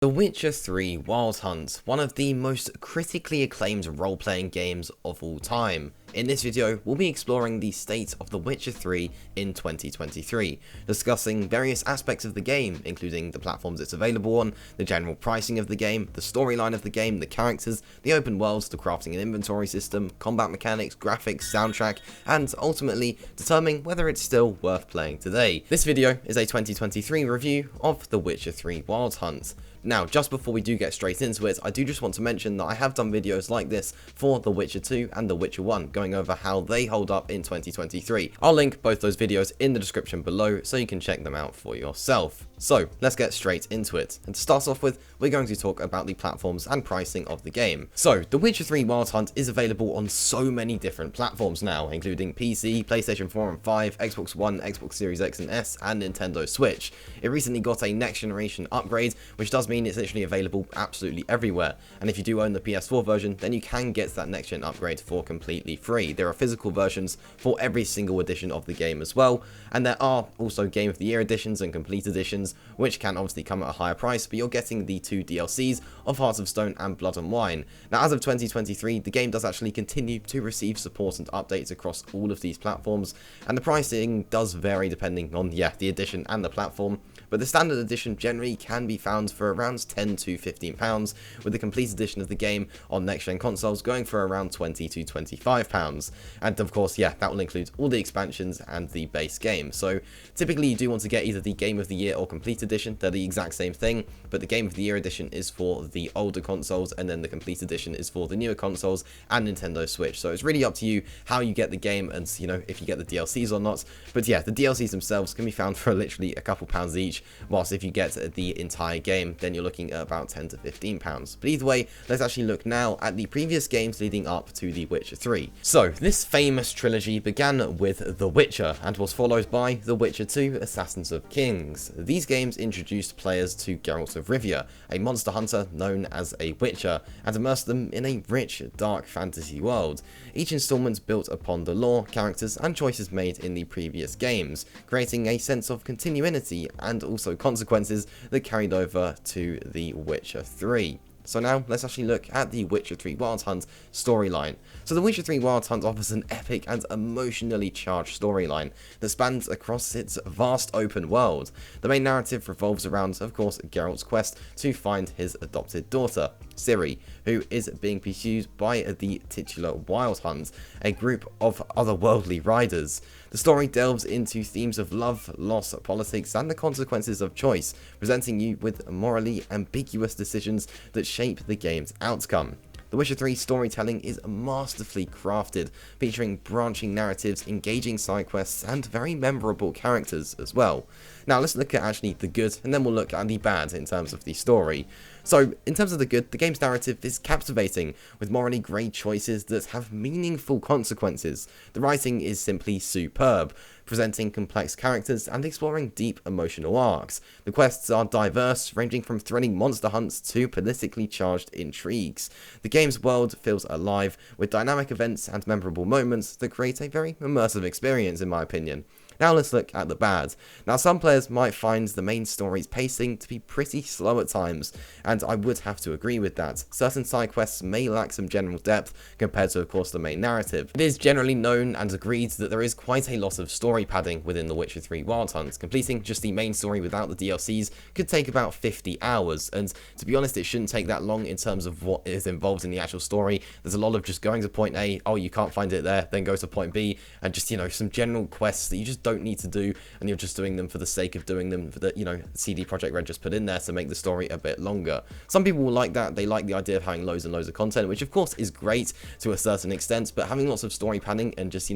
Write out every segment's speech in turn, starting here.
The Witcher 3 Wild Hunt, one of the most critically acclaimed role-playing games of all time. In this video, we'll be exploring the state of The Witcher 3 in 2023, discussing various aspects of the game, including the platforms it's available on, the general pricing of the game, the storyline of the game, the characters, the open worlds, the crafting and inventory system, combat mechanics, graphics, soundtrack, and ultimately determining whether it's still worth playing today. This video is a 2023 review of The Witcher 3 Wild Hunt. Now, just before we do get straight into it, I do just want to mention that I have done videos like this for The Witcher 2 and The Witcher 1, going over how they hold up in 2023. I'll link both those videos in the description below so you can check them out for yourself. So, let's get straight into it. And to start off with, we're going to talk about the platforms and pricing of the game. So, The Witcher 3 Wild Hunt is available on so many different platforms now, including PC, PlayStation 4 and 5, Xbox One, Xbox Series X and S, and Nintendo Switch. It recently got a next generation upgrade, which does mean it's literally available absolutely everywhere. And if you do own the PS4 version, then you can get that next gen upgrade for completely free. There are physical versions for every single edition of the game as well, and there are also Game of the Year editions and complete editions, which can obviously come at a higher price, but you're getting the two DLCs of Hearts of Stone and Blood and Wine. Now, as of 2023, the game does actually continue to receive support and updates across all of these platforms, and the pricing does vary depending on, the edition and the platform, but the standard edition generally can be found for around £10 to £15, with the complete edition of the game on next-gen consoles going for around £20 to £25. And of course, that will include all the expansions and the base game. So typically you do want to get either the Game of the Year or complete edition. They're the exact same thing, but the Game of the Year edition is for the older consoles, and then the complete edition is for the newer consoles and Nintendo Switch. So it's really up to you how you get the game and, if you get the DLCs or not. But the DLCs themselves can be found for literally a couple pounds each, whilst if you get the entire game, then you're looking at about £10 to £15. But either way, let's actually look now at the previous games leading up to The Witcher 3. So, this famous trilogy began with The Witcher, and was followed by The Witcher 2 Assassins of Kings. These games introduced players to Geralt of Rivia, a monster hunter known as a Witcher, and immersed them in a rich, dark fantasy world. Each installment built upon the lore, characters, and choices made in the previous games, creating a sense of continuity and also consequences that carried over to The Witcher 3. So now, let's actually look at The Witcher 3 Wild Hunt storyline. So The Witcher 3 Wild Hunt offers an epic and emotionally charged storyline that spans across its vast open world. The main narrative revolves around, of course, Geralt's quest to find his adopted daughter, Ciri, who is being pursued by the titular Wild Hunt, a group of otherworldly riders. The story delves into themes of love, loss, politics, and the consequences of choice, presenting you with morally ambiguous decisions that shape the game's outcome. The Witcher 3 storytelling is masterfully crafted, featuring branching narratives, engaging side quests, and very memorable characters as well. Now let's look at actually the good, and then we'll look at the bad in terms of the story. So, in terms of the good, the game's narrative is captivating, with morally grey choices that have meaningful consequences. The writing is simply superb, presenting complex characters and exploring deep emotional arcs. The quests are diverse, ranging from thrilling monster hunts to politically charged intrigues. The game's world feels alive, with dynamic events and memorable moments that create a very immersive experience, in my opinion. Now let's look at the bad. Now, some players might find the main story's pacing to be pretty slow at times, and I would have to agree with that. Certain side quests may lack some general depth compared to, of course, the main narrative. It is generally known and agreed that there is quite a lot of story padding within The Witcher 3 Wild Hunt. Completing just the main story without the DLCs could take about 50 hours, and to be honest, it shouldn't take that long in terms of what is involved in the actual story. There's a lot of just going to point A, oh, you can't find it there, then go to point B, and just, some general quests that you just don't need to do, and you're just doing them for the sake of doing them, for the, CD Projekt RED just put in there to make the story a bit longer. Some people will like that. They like the idea of having loads and loads of content, which of course is great to a certain extent, but having lots of story padding and just,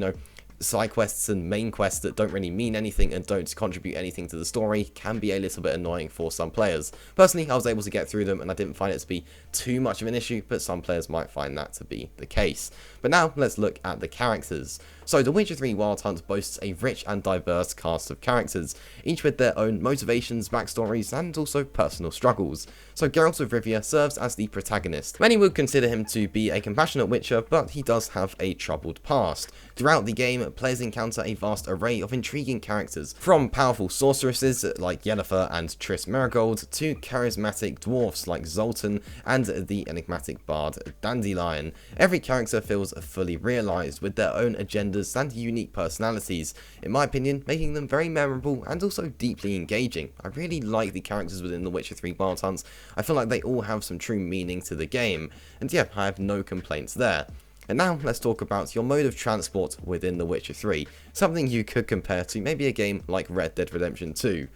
side quests and main quests that don't really mean anything and don't contribute anything to the story can be a little bit annoying for some players. Personally, I was able to get through them and I didn't find it to be too much of an issue, but some players might find that to be the case. But now let's look at the characters. So The Witcher 3 Wild Hunt boasts a rich and diverse cast of characters, each with their own motivations, backstories, and also personal struggles. So Geralt of Rivia serves as the protagonist. Many would consider him to be a compassionate Witcher, but he does have a troubled past. Throughout the game, game, players encounter a vast array of intriguing characters, from powerful sorceresses like Yennefer and Triss Merigold to charismatic dwarfs like Zoltan and the enigmatic bard Dandelion. Every character feels fully realised with their own agendas and unique personalities, in my opinion making them very memorable and also deeply engaging. I really like the characters within The Witcher 3 Wild Hunt. I feel like they all have some true meaning to the game, and yeah, I have no complaints there. And now let's talk about your mode of transport within The Witcher 3, something you could compare to maybe a game like Red Dead Redemption 2.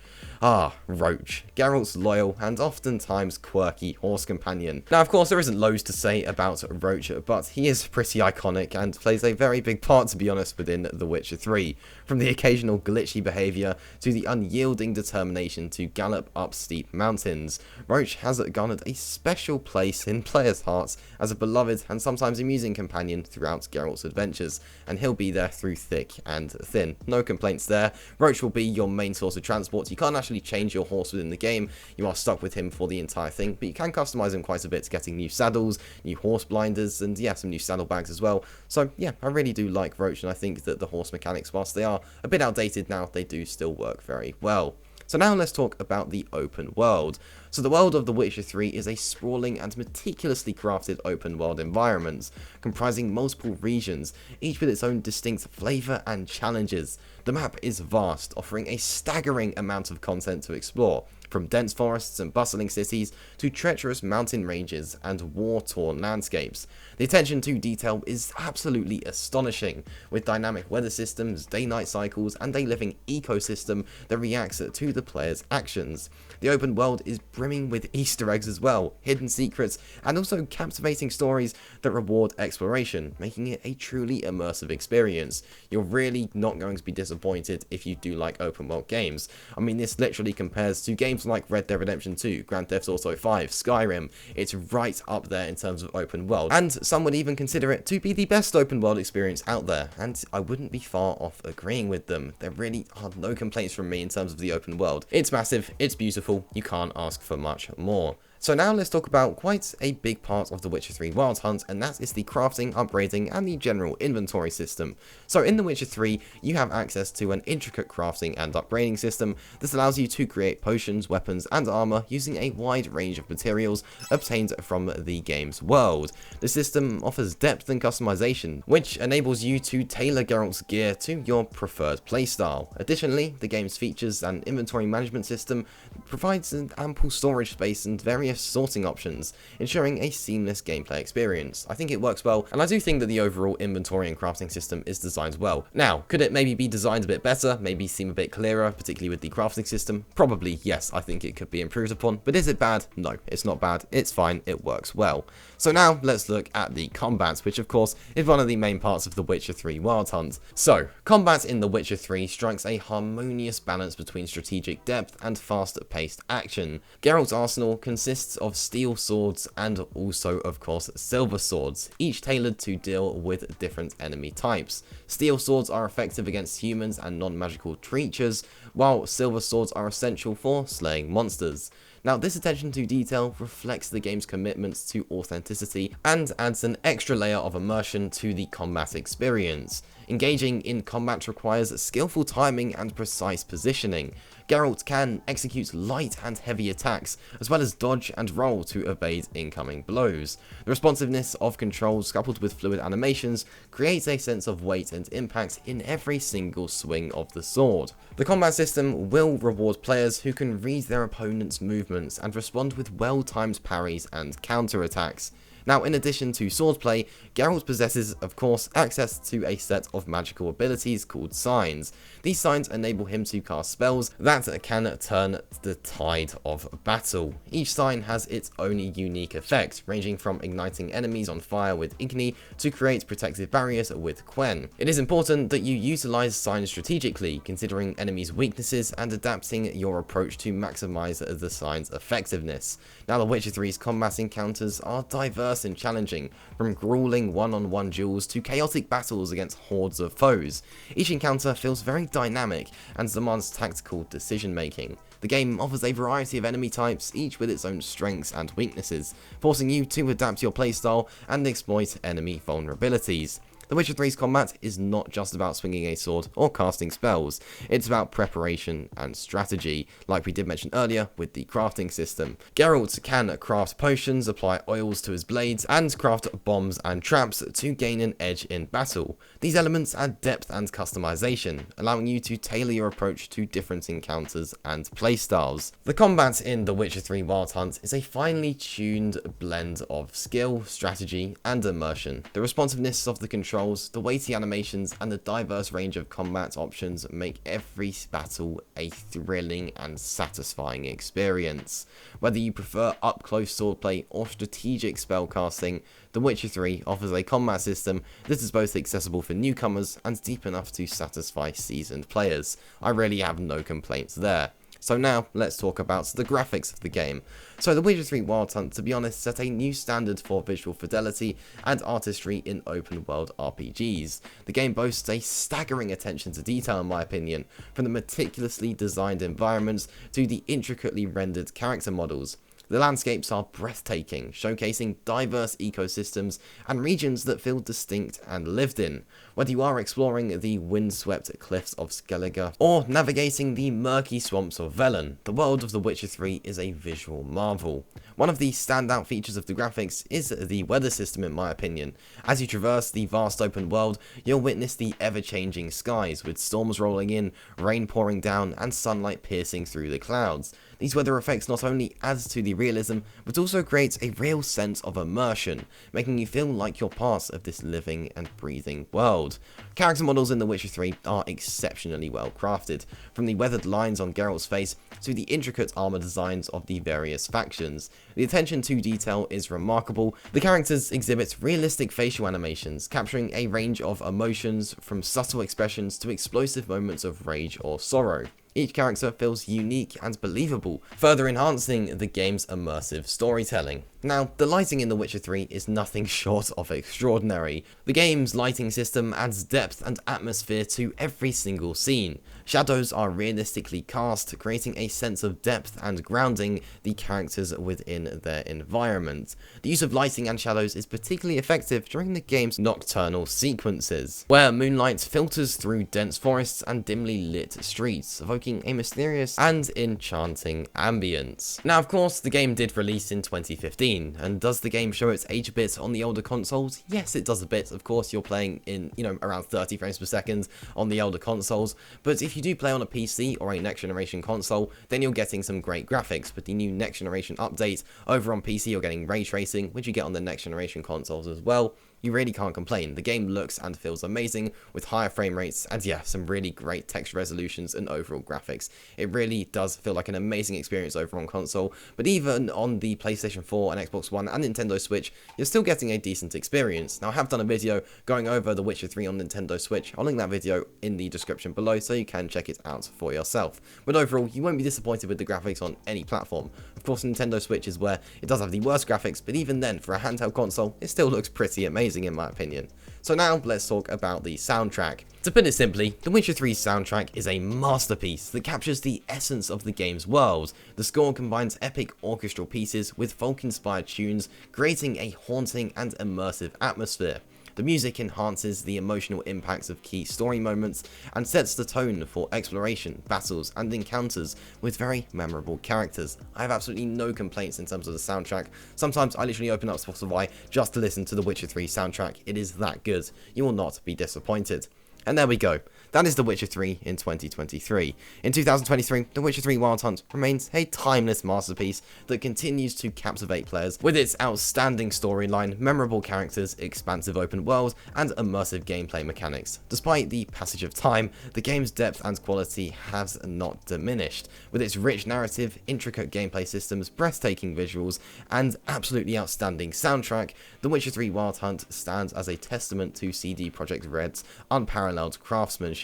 Roach, Geralt's loyal and oftentimes quirky horse companion. Now of course there isn't loads to say about Roach, but he is pretty iconic and plays a very big part, to be honest, within The Witcher 3. From the occasional glitchy behaviour to the unyielding determination to gallop up steep mountains, Roach has garnered a special place in players' hearts as a beloved and sometimes amusing companion throughout Geralt's adventures, and he'll be there through thick and thin. No complaints there. Roach will be your main source of transport. You can't actually change your horse within the game, you are stuck with him for the entire thing, but you can customize him quite a bit, getting new saddles, new horse blinders, and yeah, some new saddlebags as well. So yeah, I really do like Roach, and I think that the horse mechanics, whilst they are a bit outdated now, they do still work very well. So now let's talk about the open world. So the world of The Witcher 3 is a sprawling and meticulously crafted open world environment, comprising multiple regions, each with its own distinct flavour and challenges. The map is vast, offering a staggering amount of content to explore, from dense forests and bustling cities to treacherous mountain ranges and war-torn landscapes. The attention to detail is absolutely astonishing, with dynamic weather systems, day-night cycles, and a living ecosystem that reacts to the player's actions. The open world is brimming with Easter eggs as well, hidden secrets, and also captivating stories that reward exploration, making it a truly immersive experience. You're really not going to be disappointed if you do like open world games. I mean, this literally compares to games like Red Dead Redemption 2, Grand Theft Auto 5, Skyrim. It's right up there in terms of open world, and some would even consider it to be the best open world experience out there, and I wouldn't be far off agreeing with them. There really are no complaints from me in terms of the open world. It's massive, it's beautiful, you can't ask for much more. So now let's talk about quite a big part of The Witcher 3 Wild Hunt, and that is the crafting, upgrading, and the general inventory system. So in The Witcher 3, you have access to an intricate crafting and upgrading system that allows you to create potions, weapons, and armor using a wide range of materials obtained from the game's world. The system offers depth and customization, which enables you to tailor Geralt's gear to your preferred playstyle. Additionally, the game's features and inventory management system provides an ample storage space and various sorting options, ensuring a seamless gameplay experience. I think it works well, and I do think that the overall inventory and crafting system is designed well. Now, could it maybe be designed a bit better, maybe seem a bit clearer, particularly with the crafting system? Probably, yes, I think it could be improved upon, but is it bad? No, it's not bad, it's fine, it works well. So now, let's look at the combat, which of course is one of the main parts of The Witcher 3 Wild Hunt. So, combat in The Witcher 3 strikes a harmonious balance between strategic depth and fast-paced action. Geralt's arsenal consists of steel swords and also, of course, silver swords, each tailored to deal with different enemy types. Steel swords are effective against humans and non-magical creatures, while silver swords are essential for slaying monsters. Now, this attention to detail reflects the game's commitment to authenticity and adds an extra layer of immersion to the combat experience. Engaging in combat requires skillful timing and precise positioning. Geralt can execute light and heavy attacks, as well as dodge and roll to evade incoming blows. The responsiveness of controls coupled with fluid animations creates a sense of weight and impact in every single swing of the sword. The combat system will reward players who can read their opponent's movements and respond with well-timed parries and counterattacks. Now, in addition to swordplay, Geralt possesses, of course, access to a set of magical abilities called signs. These signs enable him to cast spells that can turn the tide of battle. Each sign has its own unique effect, ranging from igniting enemies on fire with Igni to create protective barriers with Quen. It is important that you utilize signs strategically, considering enemies' weaknesses and adapting your approach to maximize the sign's effectiveness. Now, The Witcher 3's combat encounters are diverse and challenging, from grueling one-on-one duels to chaotic battles against hordes of foes. Each encounter feels very dynamic and demands tactical decision-making. The game offers a variety of enemy types, each with its own strengths and weaknesses, forcing you to adapt your playstyle and exploit enemy vulnerabilities. The Witcher 3's combat is not just about swinging a sword or casting spells, it's about preparation and strategy, like we did mention earlier with the crafting system. Geralt can craft potions, apply oils to his blades, and craft bombs and traps to gain an edge in battle. These elements add depth and customization, allowing you to tailor your approach to different encounters and playstyles. The combat in The Witcher 3 Wild Hunt is a finely tuned blend of skill, strategy, and immersion. The responsiveness of the controls, the weighty animations, and the diverse range of combat options make every battle a thrilling and satisfying experience. Whether you prefer up-close swordplay or strategic spellcasting, The Witcher 3 offers a combat system that is both accessible for newcomers and deep enough to satisfy seasoned players. I really have no complaints there. So now, let's talk about the graphics of the game. So The Witcher 3 Wild Hunt, to be honest, set a new standard for visual fidelity and artistry in open world RPGs. The game boasts a staggering attention to detail in my opinion, from the meticulously designed environments to the intricately rendered character models. The landscapes are breathtaking, showcasing diverse ecosystems and regions that feel distinct and lived in. Whether you are exploring the windswept cliffs of Skellige or navigating the murky swamps of Velen, the world of The Witcher 3 is a visual marvel. One of the standout features of the graphics is the weather system in my opinion. As you traverse the vast open world, you'll witness the ever-changing skies, with storms rolling in, rain pouring down, and sunlight piercing through the clouds. These weather effects not only add to the realism, but also creates a real sense of immersion, making you feel like you're part of this living and breathing world. Character models in The Witcher 3 are exceptionally well crafted, from the weathered lines on Geralt's face to the intricate armor designs of the various factions. The attention to detail is remarkable. The characters exhibit realistic facial animations, capturing a range of emotions from subtle expressions to explosive moments of rage or sorrow. Each character feels unique and believable, further enhancing the game's immersive storytelling. Now, the lighting in The Witcher 3 is nothing short of extraordinary. The game's lighting system adds depth and atmosphere to every single scene. Shadows are realistically cast, creating a sense of depth and grounding the characters within their environment. The use of lighting and shadows is particularly effective during the game's nocturnal sequences, where moonlight filters through dense forests and dimly lit streets, evoking a mysterious and enchanting ambience. Now, of course, the game did release in 2015, and does the game show its age a bit on the older consoles? Yes, it does a bit. Of course, you're playing in, around 30 frames per second on the older consoles, but if you do play on a PC or a next generation console, then you're getting some great graphics. With the new next generation update over on PC, you're getting ray tracing, which you get on the next generation consoles as well. You really can't complain. The game looks and feels amazing with higher frame rates and yeah, some really great texture resolutions and overall graphics. It really does feel like an amazing experience over on console, but even on the PlayStation 4 and Xbox One and Nintendo Switch, you're still getting a decent experience. Now, I have done a video going over The Witcher 3 on Nintendo Switch. I'll link that video in the description below so you can check it out for yourself. But overall, you won't be disappointed with the graphics on any platform. Of course, Nintendo Switch is where it does have the worst graphics, but even then, for a handheld console, it still looks pretty amazing in my opinion. So now let's talk about the soundtrack. To put it simply, The Witcher 3's soundtrack is a masterpiece that captures the essence of the game's world. The score combines epic orchestral pieces with folk-inspired tunes, creating a haunting and immersive atmosphere. The music enhances the emotional impacts of key story moments and sets the tone for exploration, battles, and encounters with very memorable characters. I have absolutely no complaints in terms of the soundtrack. Sometimes I literally open up Spotify just to listen to The Witcher 3 soundtrack. It is that good. You will not be disappointed. And there we go. That is The Witcher 3 in 2023. In 2023, The Witcher 3 Wild Hunt remains a timeless masterpiece that continues to captivate players with its outstanding storyline, memorable characters, expansive open world, and immersive gameplay mechanics. Despite the passage of time, the game's depth and quality has not diminished. With its rich narrative, intricate gameplay systems, breathtaking visuals, and absolutely outstanding soundtrack, The Witcher 3 Wild Hunt stands as a testament to CD Projekt RED's unparalleled craftsmanship.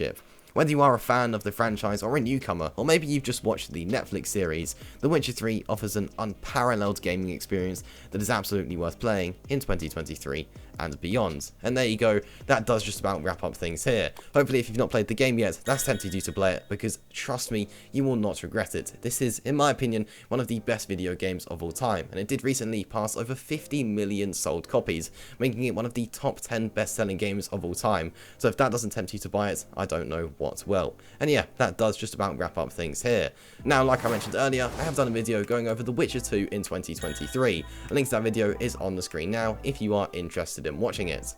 Whether you are a fan of the franchise or a newcomer, or maybe you've just watched the Netflix series, The Witcher 3 offers an unparalleled gaming experience that is absolutely worth playing in 2023 and beyond. And there you go, that does just about wrap up things here. Hopefully if you've not played the game yet, that's tempted you to play it, because trust me, you will not regret it. This is, in my opinion, one of the best video games of all time, and it did recently pass over 50 million sold copies, making it one of the top 10 best-selling games of all time. So if that doesn't tempt you to buy it, I don't know what will. And yeah, that does just about wrap up things here. Now, like I mentioned earlier, I have done a video going over The Witcher 2 in 2023. A link to that video is on the screen now if you are interested in watching it.